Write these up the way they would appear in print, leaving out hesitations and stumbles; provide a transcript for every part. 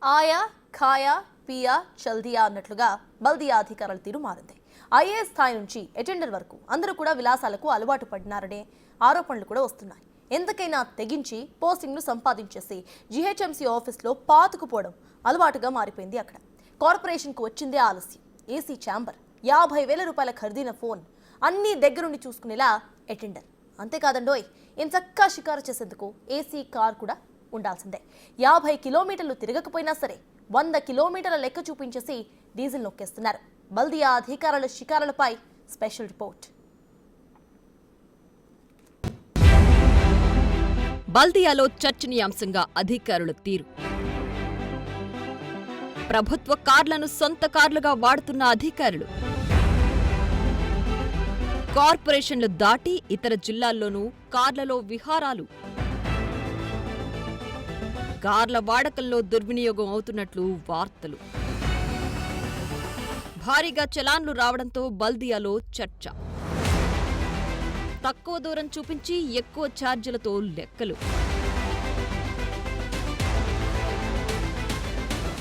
ఆయా ఖాయా పియా చల్దియా అన్నట్లుగా బల్దియా అధికారుల తీరు మారింది. ఐఏఎస్ స్థాయి నుంచి అటెండర్ వరకు అందరూ కూడా విలాసాలకు అలవాటు పడినారనే ఆరోపణలు కూడా వస్తున్నాయి. ఎంతకైనా తెగించి పోస్టింగ్ను సంపాదించేసి జీహెచ్ఎంసీ ఆఫీస్లో పాతుకుపోవడం అలవాటుగా మారిపోయింది. అక్కడ కార్పొరేషన్కు వచ్చిందే ఆలస్యం. ఏసీ ఛాంబర్, 50,000 రూపాయల ఖరీదైన ఫోన్, అన్నీ దగ్గరుండి చూసుకునేలా అటెండర్. అంతేకాదండోయ్, ఎంచక్కా షికారు చేసేందుకు ఏసీ కార్ కూడా ఉండాల్సిందే. 50 కిలోమీటర్లు తిరగకపోయినా సరే 100 కిలోమీటర్ల లెక్క చూపించేసి డీజిల్ నొక్కేస్తున్నారు. బల్దియా అధికారుల షికారులపై స్పెషల్ రిపోర్ట్. బల్దియాలో చర్చనీయాంశంగా అధికారుల తీరు. ప్రభుత్వ కార్లను సొంత కార్లుగా వాడుతున్న అధికారులు. కార్పొరేషన్లు దాటి ఇతర జిల్లాల్లోనూ కార్లలో విహారాలు. కార్ల వాడకంలో దుర్వినియోగం అవుతున్నట్లు వార్తలు. భారీగా చలాన్లు రావడంతో బల్దియాలో చర్చ. తక్కువ దూరం చూపించి ఎక్కువ ఛార్జీలతో లెక్కలు.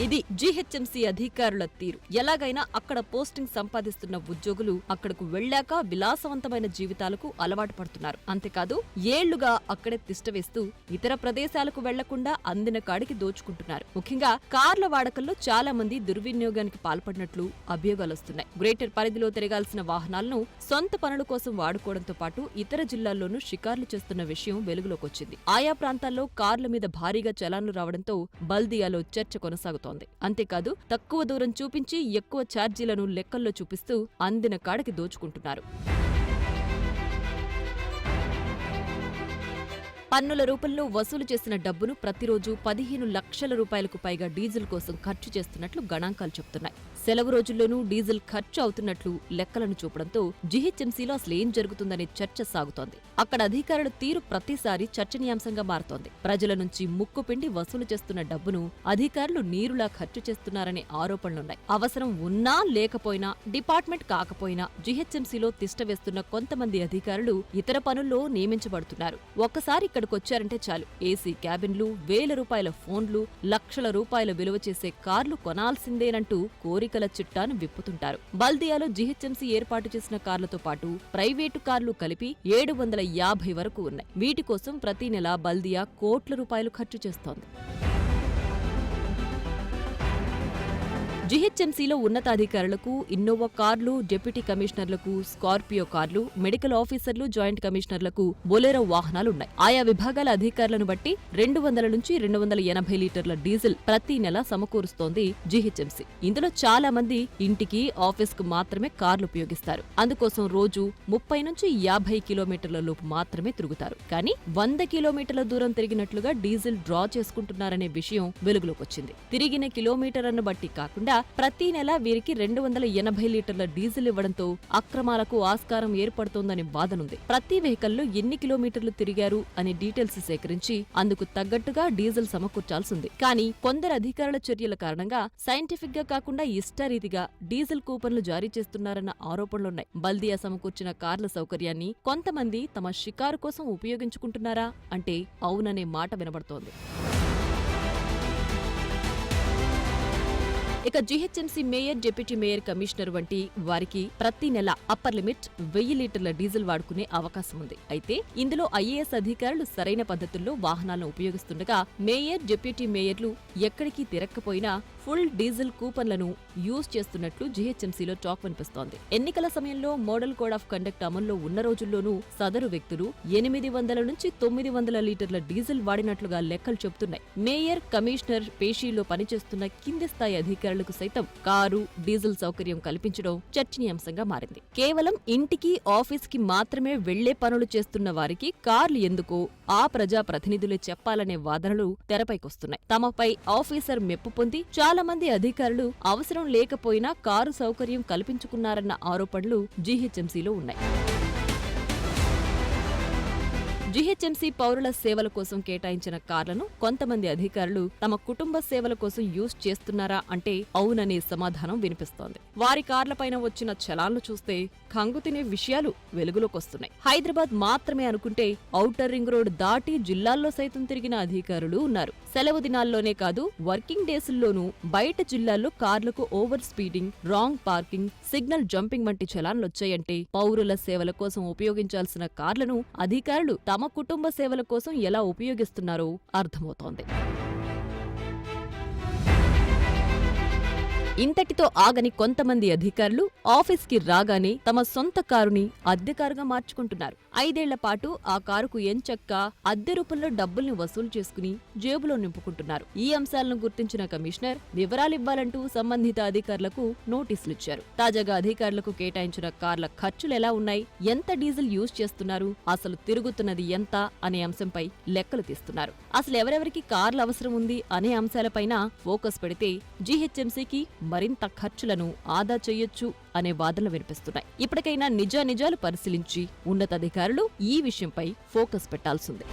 ఇది జీహెచ్ఎంసీ అధికారుల తీరు. ఎలాగైనా అక్కడ పోస్టింగ్ సంపాదిస్తున్న ఉద్యోగులు అక్కడకు వెళ్లాక విలాసవంతమైన జీవితాలకు అలవాటు పడుతున్నారు. అంతేకాదు ఏళ్లుగా అక్కడే తిష్టవేస్తూ ఇతర ప్రదేశాలకు వెళ్లకుండా అందిన కాడికి దోచుకుంటున్నారు. ముఖ్యంగా కార్ల వాడకంలో చాలా మంది దుర్వినియోగానికి పాల్పడినట్లు అభియోగాలొస్తున్నాయి. గ్రేటర్ పరిధిలో తిరగాల్సిన వాహనాలను సొంత పనుల కోసం వాడుకోవడంతో పాటు ఇతర జిల్లాల్లోనూ షికార్లు చేస్తున్న విషయం వెలుగులోకొచ్చింది. ఆయా ప్రాంతాల్లో కార్ల మీద భారీగా చలాన్లు రావడంతో బల్దియాలో చర్చ కొనసాగుతోంది. అంతేకాదు తక్కువ దూరం చూపించి ఎక్కువ ఛార్జీలను లెక్కల్లో చూపిస్తూ అందిన కాడికి దోచుకుంటున్నారు. పన్నుల రూపంలో వసూలు చేసిన డబ్బును ప్రతిరోజు 15 లక్షల రూపాయలకు పైగా డీజిల్ కోసం ఖర్చు చేస్తున్నట్లు గణాంకాలు చెబుతున్నాయి. సెలవు రోజుల్లోనూ డీజిల్ ఖర్చు అవుతున్నట్లు లెక్కలను చూపడంతో జీహెచ్ఎంసీలో అసలేం జరుగుతుందనే చర్చ సాగుతోంది. అక్కడ అధికారుల తీరు ప్రతిసారి చర్చనీయాంశంగా మారుతోంది. ప్రజల నుంచి ముక్కుపిండి వసూలు చేస్తున్న డబ్బును అధికారులు నీరులా ఖర్చు చేస్తున్నారనే ఆరోపణలున్నాయి. అవసరం ఉన్నా లేకపోయినా, డిపార్ట్మెంట్ కాకపోయినా జీహెచ్ఎంసీలో తిష్టవేస్తున్న కొంతమంది అధికారులు ఇతర పనుల్లో నియమించబడుతున్నారు. ఒక్కసారి ఇక్కడికొచ్చారంటే చాలు, ఏసీ క్యాబిన్లు, 1000 రూపాయల ఫోన్లు, లక్షల రూపాయల విలువ చేసే కార్లు కొనాల్సిందేనంటూ కోరికల చిట్టాను విప్పుతుంటారు. బల్దియాలో జీహెచ్ఎంసీ ఏర్పాటు చేసిన కార్లతో పాటు ప్రైవేటు కార్లు కలిపి 750 వరకు ఉన్నాయి. వీటి కోసం ప్రతి నెల బల్దియా కోట్ల రూపాయలు ఖర్చు చేస్తోంది. జీహెచ్ఎంసీలో ఉన్నతాధికారులకు ఇన్నోవా కార్లు, డిప్యూటీ కమిషనర్లకు స్కార్పియో కార్లు, మెడికల్ ఆఫీసర్లు, జాయింట్ కమిషనర్లకు బొలెరో వాహనాలున్నాయి. ఆయా విభాగాల అధికారులను బట్టి 200 నుంచి 280 లీటర్ల డీజిల్ ప్రతి నెల సమకూరుస్తోంది జీహెచ్ఎంసీ. ఇందులో చాలా మంది ఇంటికి, ఆఫీస్కు మాత్రమే కార్లు ఉపయోగిస్తారు. అందుకోసం రోజు 30 నుంచి 50 కిలోమీటర్ల లోపు మాత్రమే తిరుగుతారు. కానీ 100 కిలోమీటర్ల దూరం తిరిగినట్లుగా డీజిల్ డ్రా చేసుకుంటున్నారనే విషయం వెలుగులోకొచ్చింది. తిరిగిన కిలోమీటర్లను బట్టి కాకుండా ప్రతి నెల వీరికి 280 లీటర్ల డీజిల్ ఇవ్వడంతో అక్రమాలకు ఆస్కారం ఏర్పడుతోందని వాదనుంది. ప్రతి వెహికల్లో ఎన్ని కిలోమీటర్లు తిరిగారు అనే డీటెయిల్స్ సేకరించి అందుకు తగ్గట్టుగా డీజిల్ సమకూర్చాల్సింది. కానీ కొందరు అధికారుల చర్యల కారణంగా సైంటిఫిక్ గా కాకుండా ఇష్టారీతిగా డీజిల్ కూపన్లు జారీ చేస్తున్నారన్న ఆరోపణలున్నాయి. బల్దియా సమకూర్చిన కార్ల సౌకర్యాన్ని కొంతమంది తమ షికారు కోసం ఉపయోగించుకుంటున్నారా అంటే అవుననే మాట వినబడుతోంది. ఇక GHMC mayor, deputy mayor, commissioner వంటి వారికి ప్రతి నెల అప్పర్ లిమిట్ 1000 లీటర్ల డీజిల్ వాడుకునే అవకాశం ఉంది. అయితే ఇందులో ఐఏఎస్ అధికారులు సరైన పద్ధతుల్లో వాహనాలను ఉపయోగిస్తుండగా మేయర్, డిప్యూటీ మేయర్లు ఎక్కడికి తిరక్కపోయినా ఫుల్ డీజిల్ కూపన్లను యూజ్ చేస్తున్నట్లు జీహెచ్ఎంసీలో టాక్ వినిపిస్తోంది. ఎన్నికల సమయంలో మోడల్ కోడ్ ఆఫ్ కండక్ట్ అమల్లో ఉన్న రోజుల్లోనూ సదరు వ్యక్తులు 800 నుంచి 900 లీటర్ల డీజిల్ వాడినట్లుగా లెక్కలు చెబుతున్నాయి. మేయర్, కమిషనర్ పేషీలో పనిచేస్తున్న కింది స్థాయి అధికారులకు సైతం కారు, డీజిల్ సౌకర్యం కల్పించడం చర్చనీయాంశంగా మారింది. కేవలం ఇంటికి, ఆఫీస్కి మాత్రమే వెళ్లే పనులు చేస్తున్న వారికి కార్లు ఎందుకో ఆ ప్రజా ప్రతినిధులే చెప్పాలనే వాదనలు తెరపైకొస్తున్నాయి. తమపై ఆఫీసర్ మెప్పు పొంది చాలా మంది అధికారులు అవసరం లేకపోయినా కారు సౌకర్యం కల్పించుకున్నారన్న ఆరోపణలు జీహెచ్ఎంసీలో ఉన్నాయి. జీహెచ్ఎంసీ పౌరుల సేవల కోసం కేటాయించిన కార్లను కొంతమంది అధికారులు తమ కుటుంబ సేవల కోసం యూజ్ చేస్తున్నారా అంటే అవుననే సమాధానం వినిపిస్తోంది. వారి కార్లపైన వచ్చిన చలాన్లు చూస్తే కంగుతినే విషయాలు వెలుగులోకొస్తున్నాయి. హైదరాబాద్ మాత్రమే అనుకుంటే ఔటర్ రింగ్ రోడ్ దాటి జిల్లాల్లో సైతం తిరిగిన అధికారులు ఉన్నారు. సెలవు దినాల్లోనే కాదు, వర్కింగ్ డేస్ల్లోనూ బయట జిల్లాల్లో కార్లకు over speeding, wrong parking, signal jumping వంటి చలాన్లొచ్చాయంటే పౌరుల సేవల కోసం ఉపయోగించాల్సిన కార్లను అధికారులు తమ కుటుంబ సేవల కోసం ఎలా ఉపయోగిస్తున్నారో అర్థమవుతోంది. ఇంతటితో ఆగని కొంతమంది అధికారులు ఆఫీస్కి రాగానే తమ సొంత కారుని అద్దె కారుగా మార్చుకుంటున్నారు. 5 ఏళ్ల పాటు ఆ కారుకు ఎంచక్కా అద్దె రూపంలో డబ్బుల్ని వసూలు చేసుకుని జేబులో నింపుకుంటున్నారు. ఈ అంశాలను గుర్తించిన కమిషనర్ వివరాలివ్వాలంటూ సంబంధిత అధికారులకు నోటీసులిచ్చారు. తాజాగా అధికారులకు కేటాయించిన కార్ల ఖర్చులెలా ఉన్నాయి, ఎంత డీజిల్ యూజ్ చేస్తున్నారు, అసలు తిరుగుతున్నది ఎంత అనే అంశంపై లెక్కలు తీస్తున్నారు. అసలు ఎవరెవరికి కార్ల అవసరం ఉంది అనే అంశాలపైన ఫోకస్ పెడితే జీహెచ్ఎంసీకి మరింత ఖర్చులను ఆదా చేయొచ్చు అనే వాదనలు వినిపిస్తున్నాయి. ఇప్పటికైనా నిజాలు పరిశీలించి ఉన్నతాధికారులు ఈ విషయంపై ఫోకస్ పెట్టాల్సిందే.